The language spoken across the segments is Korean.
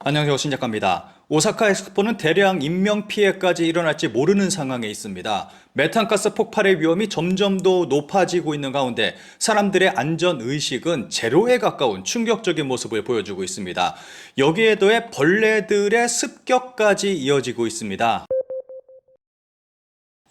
안녕하세요. 신작가입니다. 오사카 엑스포는 대량 인명피해까지 일어날지 모르는 상황에 있습니다. 메탄가스 폭발의 위험이 점점 더 높아지고 있는 가운데 사람들의 안전의식은 제로에 가까운 충격적인 모습을 보여주고 있습니다. 여기에 더해 벌레들의 습격까지 이어지고 있습니다.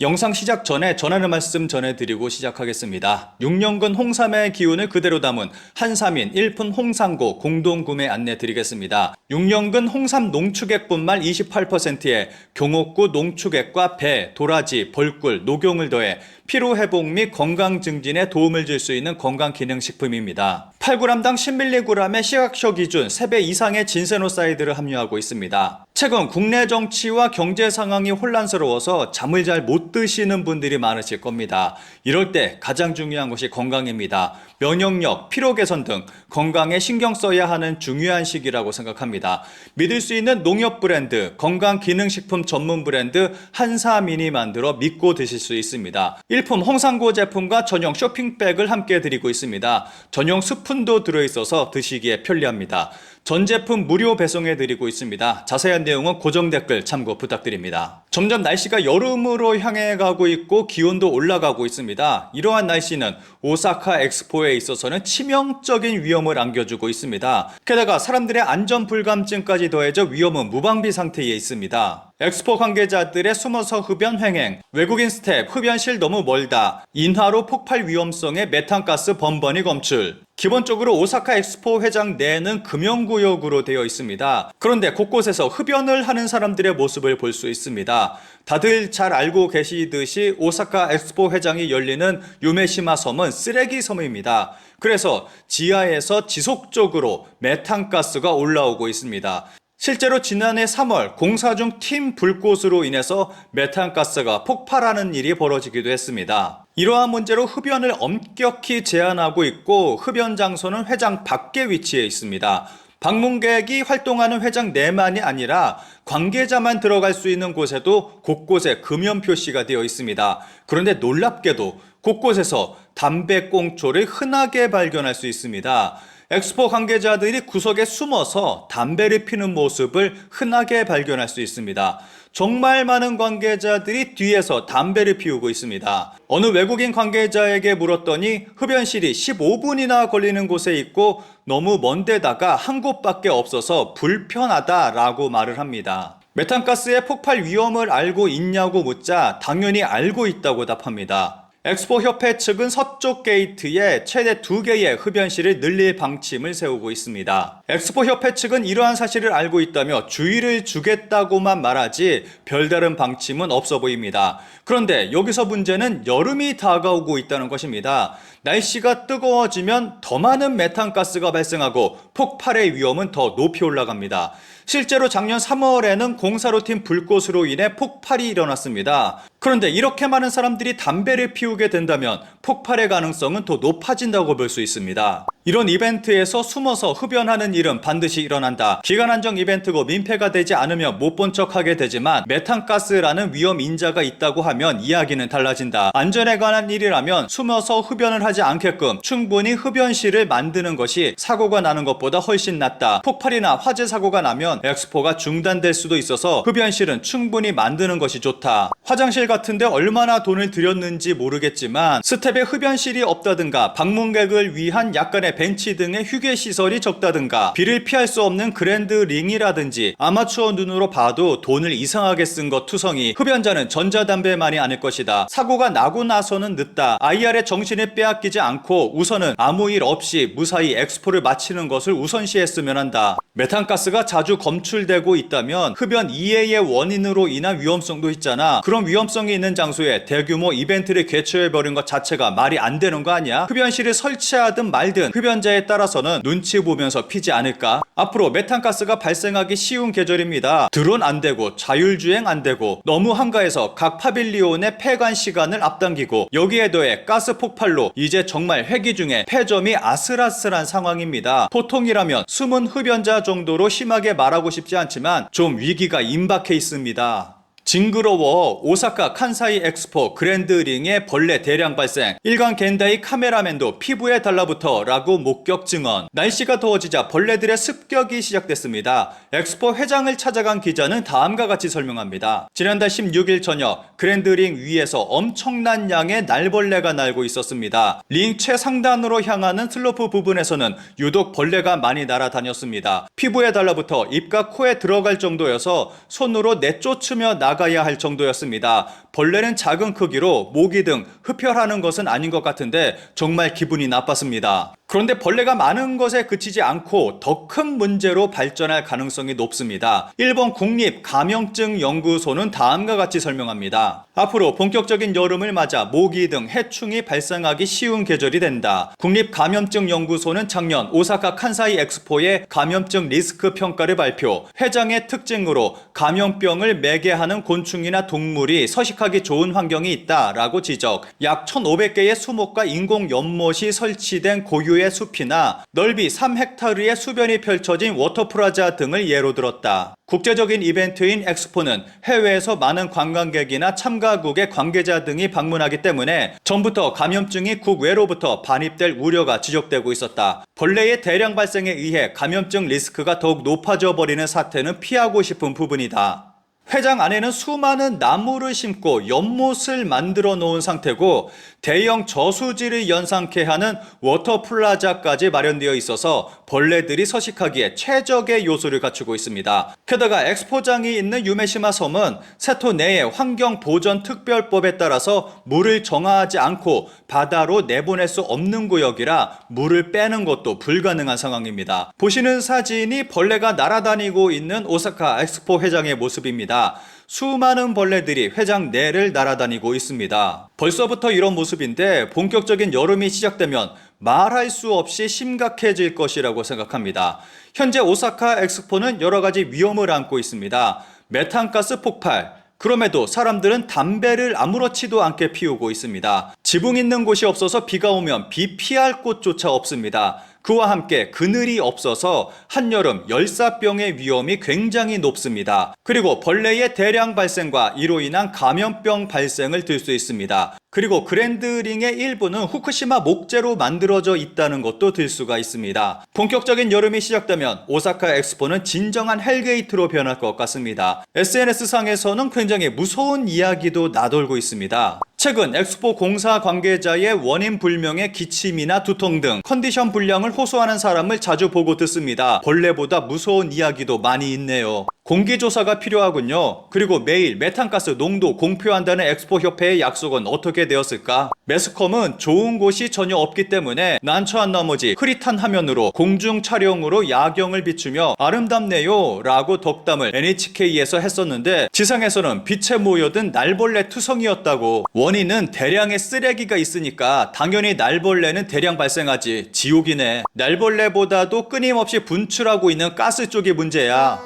영상 시작 전에 전하는 말씀 전해드리고 시작하겠습니다. 6년근 홍삼의 기운을 그대로 담은 한삼인 1푼 홍삼고 공동구매 안내 드리겠습니다. 6년근 홍삼 농축액 분말 28%에 경옥구 농축액과 배, 도라지, 벌꿀, 녹용을 더해 피로회복 및 건강 증진에 도움을 줄 수 있는 건강기능식품입니다. 8g당 10mg의 시각처 기준 3배 이상의 진세노사이드를 함유하고 있습니다. 최근 국내 정치와 경제 상황이 혼란스러워서 잠을 잘 못 드시는 분들이 많으실 겁니다. 이럴 때 가장 중요한 것이 건강입니다. 면역력, 피로 개선 등 건강에 신경 써야 하는 중요한 시기라고 생각합니다. 믿을 수 있는 농협 브랜드, 건강기능식품 전문 브랜드 한사민이 만들어 믿고 드실 수 있습니다. 일품 홍삼고 제품과 전용 쇼핑백을 함께 드리고 있습니다. 전용 스푼도 들어있어서 드시기에 편리합니다. 전 제품 무료 배송해 드리고 있습니다. 자세한 내용은 고정 댓글 참고 부탁드립니다. 점점 날씨가 여름으로 향해 가고 있고 기온도 올라가고 있습니다. 이러한 날씨는 오사카 엑스포에 있어서는 치명적인 위험을 안겨주고 있습니다. 게다가 사람들의 안전 불감증까지 더해져 위험은 무방비 상태에 있습니다. 엑스포 관계자들의 숨어서 흡연 횡행, 외국인 스텝 흡연실 너무 멀다, 인화로 폭발 위험성의 메탄가스 번번이 검출. 기본적으로 오사카 엑스포 회장 내는 금연구역으로 되어 있습니다. 그런데 곳곳에서 흡연을 하는 사람들의 모습을 볼 수 있습니다. 다들 잘 알고 계시듯이 오사카 엑스포 회장이 열리는 유메시마 섬은 쓰레기 섬입니다. 그래서 지하에서 지속적으로 메탄가스가 올라오고 있습니다. 실제로 지난해 3월 공사 중 팀 불꽃으로 인해서 메탄가스가 폭발하는 일이 벌어지기도 했습니다. 이러한 문제로 흡연을 엄격히 제한하고 있고 흡연 장소는 회장 밖에 위치해 있습니다. 방문객이 활동하는 회장 내만이 아니라 관계자만 들어갈 수 있는 곳에도 곳곳에 금연 표시가 되어 있습니다. 그런데 놀랍게도 곳곳에서 담배꽁초를 흔하게 발견할 수 있습니다. 엑스포 관계자들이 구석에 숨어서 담배를 피는 모습을 흔하게 발견할 수 있습니다. 정말 많은 관계자들이 뒤에서 담배를 피우고 있습니다. 어느 외국인 관계자에게 물었더니 흡연실이 15분이나 걸리는 곳에 있고 너무 먼 데다가 한 곳밖에 없어서 불편하다라고 말을 합니다. 메탄가스의 폭발 위험을 알고 있냐고 묻자 당연히 알고 있다고 답합니다. 엑스포 협회 측은 서쪽 게이트에 최대 2개의 흡연실을 늘릴 방침을 세우고 있습니다. 엑스포 협회 측은 이러한 사실을 알고 있다며 주의를 주겠다고만 말하지 별다른 방침은 없어 보입니다. 그런데 여기서 문제는 여름이 다가오고 있다는 것입니다. 날씨가 뜨거워지면 더 많은 메탄가스가 발생하고 폭발의 위험은 더 높이 올라갑니다. 실제로 작년 3월에는 공사로 튄 불꽃으로 인해 폭발이 일어났습니다. 그런데 이렇게 많은 사람들이 담배를 피우게 된다면 폭발의 가능성은 더 높아진다고 볼 수 있습니다. 이런 이벤트에서 숨어서 흡연하는 일은 반드시 일어난다. 기간 한정 이벤트고 민폐가 되지 않으면 못 본 척하게 되지만 메탄가스라는 위험 인자가 있다고 하면 이야기는 달라진다. 안전에 관한 일이라면 숨어서 흡연을 하지 않게끔 충분히 흡연실을 만드는 것이 사고가 나는 것보다 훨씬 낫다. 폭발이나 화재 사고가 나면 엑스포가 중단될 수도 있어서 흡연실은 충분히 만드는 것이 좋다. 화장실 같은데 얼마나 돈을 들였는지 모르겠지만 스텝에 흡연실이 없다든가 방문객을 위한 약간의 벤치 등의 휴게 시설이 적다든가 비를 피할 수 없는 그랜드 링이라든지 아마추어 눈으로 봐도 돈을 이상하게 쓴 것 투성이 흡연자는 전자담배만이 아닐 것이다. 사고가 나고 나서는 늦다. IR의 정신을 빼앗기지 않고 우선은 아무 일 없이 무사히 엑스포를 마치는 것을 우선시했으면 한다. 메탄가스가 자주 검출되고 있다면 흡연 이해의 원인으로 인한 위험성도 있잖아. 그런 위험성이 있는 장소에 대규모 이벤트를 개최해버린 것 자체가 말이 안 되는 거 아니야? 흡연실을 설치하든 말든 흡연자에 따라서는 눈치 보면서 피지 않을까? 앞으로 메탄가스가 발생하기 쉬운 계절입니다. 드론 안 되고 자율주행 안 되고 너무 한가해서 각 파빌리온의 폐관 시간을 앞당기고 여기에 더해 가스 폭발로 이제 정말 회기 중에 폐점이 아슬아슬한 상황입니다. 보통이라면 숨은 흡연자 정도로 심하게 말하고 싶지 않지만 좀 위기가 임박해 있습니다. 징그러워. 오사카 칸사이 엑스포 그랜드링의 벌레 대량 발생. 일간 겐다이 카메라맨도 피부에 달라붙어 라고 목격 증언. 날씨가 더워지자 벌레들의 습격이 시작됐습니다. 엑스포 회장을 찾아간 기자는 다음과 같이 설명합니다. 지난달 16일 저녁 그랜드링 위에서 엄청난 양의 날벌레가 날고 있었습니다. 링 최상단으로 향하는 슬로프 부분에서는 유독 벌레가 많이 날아다녔습니다. 피부에 달라붙어 입과 코에 들어갈 정도여서 손으로 내쫓으며 나가야 할 정도였습니다. 벌레는 작은 크기로 모기 등 흡혈하는 것은 아닌 것 같은데 정말 기분이 나빴습니다. 그런데 벌레가 많은 것에 그치지 않고 더 큰 문제로 발전할 가능성이 높습니다. 일본 국립감염증연구소는 다음과 같이 설명합니다. 앞으로 본격적인 여름을 맞아 모기 등 해충이 발생하기 쉬운 계절이 된다. 국립감염증연구소는 작년 오사카 칸사이 엑스포의 감염증 리스크 평가를 발표. 회장의 특징으로 감염병을 매개하는 곤충이나 동물이 서식하기 좋은 환경이 있다라고 지적. 약 1,500개의 수목과 인공 연못이 설치된 고유의 숲이나 넓이 3헥타르의 수변이 펼쳐진 워터프라자 등을 예로 들었다. 국제적인 이벤트인 엑스포는 해외에서 많은 관광객이나 참가국의 관계자 등이 방문하기 때문에 전부터 감염증이 국외로부터 반입될 우려가 지적되고 있었다. 벌레의 대량 발생에 의해 감염증 리스크가 더욱 높아져 버리는 사태는 피하고 싶은 부분이다. 회장 안에는 수많은 나무를 심고 연못을 만들어 놓은 상태고 대형 저수지를 연상케 하는 워터플라자까지 마련되어 있어서 벌레들이 서식하기에 최적의 요소를 갖추고 있습니다. 게다가 엑스포장이 있는 유메시마 섬은 세토 내의 환경보전특별법에 따라서 물을 정화하지 않고 바다로 내보낼 수 없는 구역이라 물을 빼는 것도 불가능한 상황입니다. 보시는 사진이 벌레가 날아다니고 있는 오사카 엑스포 회장의 모습입니다. 수많은 벌레들이 회장 내를 날아다니고 있습니다. 벌써부터 이런 모습인데 본격적인 여름이 시작되면 말할 수 없이 심각해질 것이라고 생각합니다. 현재 오사카 엑스포는 여러 가지 위험을 안고 있습니다. 메탄가스 폭발, 그럼에도 사람들은 담배를 아무렇지도 않게 피우고 있습니다. 지붕 있는 곳이 없어서 비가 오면 비 피할 곳조차 없습니다. 그와 함께 그늘이 없어서 한여름 열사병의 위험이 굉장히 높습니다. 그리고 벌레의 대량 발생과 이로 인한 감염병 발생을 들 수 있습니다. 그리고 그랜드링의 일부는 후쿠시마 목재로 만들어져 있다는 것도 들 수가 있습니다. 본격적인 여름이 시작되면 오사카 엑스포는 진정한 헬게이트로 변할 것 같습니다. SNS상에서는 굉장히 무서운 이야기도 나돌고 있습니다. 최근 엑스포 공사 관계자의 원인 불명의 기침이나 두통 등 컨디션 불량을 호소하는 사람을 자주 보고 듣습니다. 벌레보다 무서운 이야기도 많이 있네요. 공기조사가 필요하군요. 그리고 매일 메탄가스 농도 공표한다는 엑스포 협회의 약속은 어떻게 되었을까? 매스컴은 좋은 곳이 전혀 없기 때문에 난처한 나머지 흐릿한 화면으로 공중 촬영으로 야경을 비추며 아름답네요 라고 덕담을 NHK에서 했었는데 지상에서는 빛에 모여든 날벌레 투성이었다고. 원인은 대량의 쓰레기가 있으니까 당연히 날벌레는 대량 발생하지. 지옥이네. 날벌레보다도 끊임없이 분출하고 있는 가스 쪽이 문제야.